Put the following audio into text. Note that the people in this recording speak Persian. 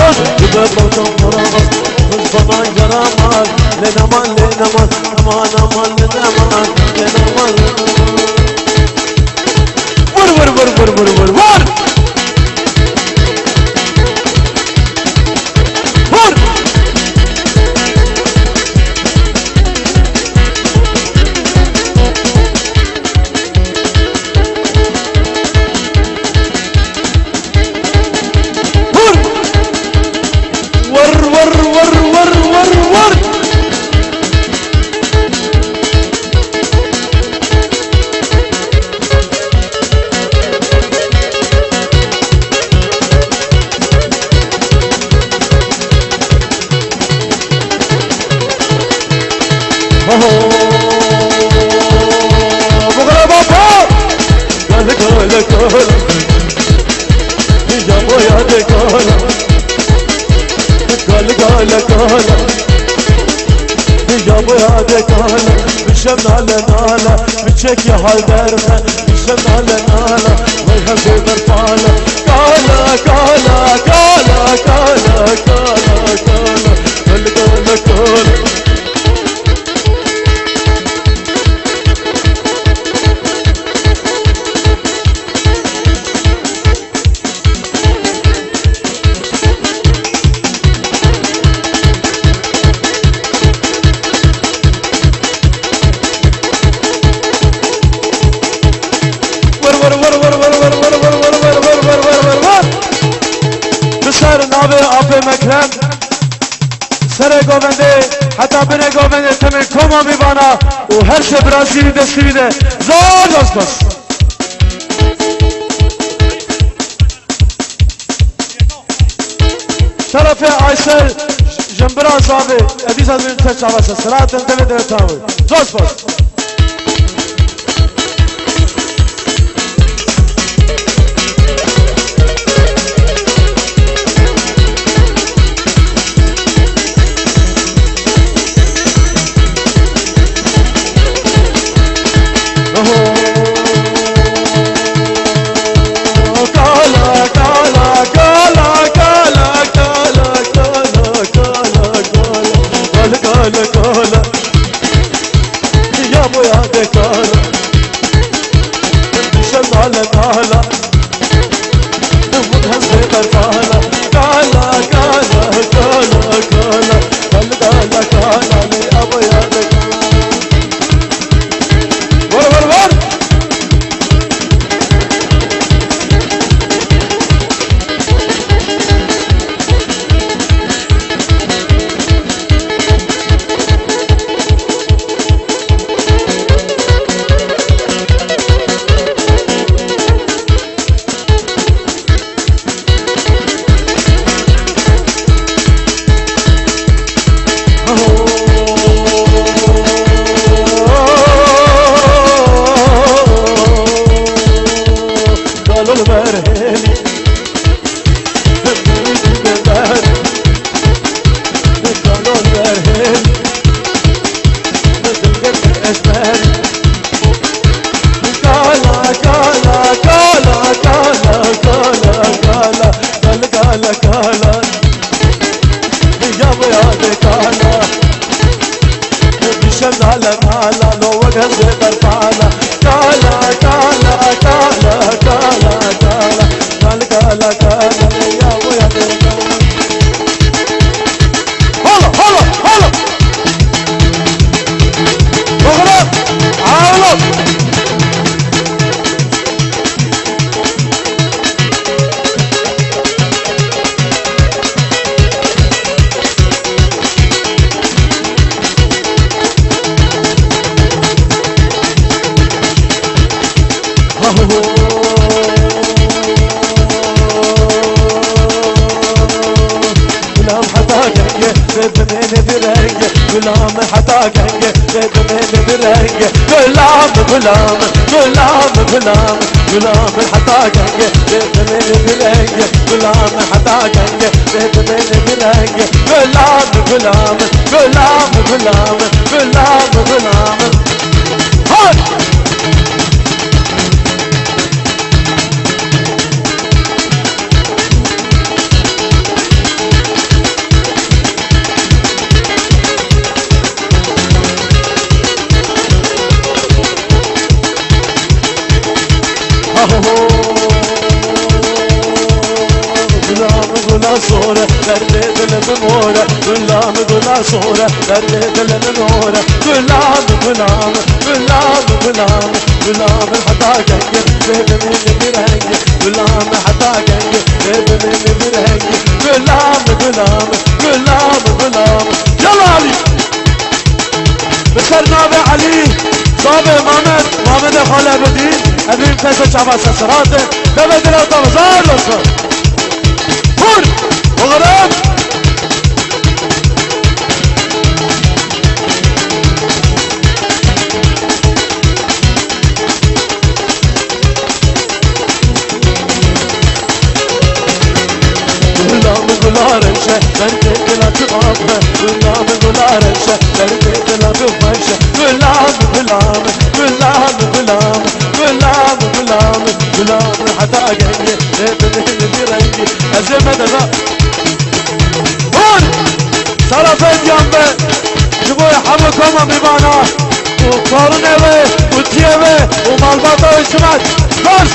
ببوتم فراغ الزمان جرامات لنمان لنمان امان امان لنمان لنمان ور ور ور ور ور ور ور ور بتشك يا هالدرخة بشم على نالا ويها بيبر طالة كالا كالا كالا كالا كالا كالا كالا كالا سر گوونده حتی بنه گوونده تمن کما میبانا و هر چه برازیلی دستی بیده زار باز باز شرف آیسل جنبران صاحبه ادیس از بین تر چاواسه سرات انتوه در تاوه زار باز غلام حتى كنجة بيتمين بلنجة غلام حتى كنجة بيتمين بلنجة غلام غلام غلام غلام غلام غلام هاي غلام غلا صورة درد دل بمورة غلام غلا صورة درد دل بمورة غلام غلام غلام غلام غلام حتى جنجر بيب من برهنج غلام حتى جنجر بيب من برهنج غلام غلام غلام غلام يلا علي بسر نابي علي صابي محمد خالي بدين أبين فيصل شعبان سسراته ببدل أوطان زار لصر فور وغرام غلام غلارنشة بنت لا تغافى غلام غلارنشة بنت لا تغفى غلام غلام غلام غلام غلام غلام غلام حتى جنجي ابن برنجي أزمة لا هون صرفت جنبه جبوي حمكم بمانا وقارنه وتيبه ومالباطه وشمات فرش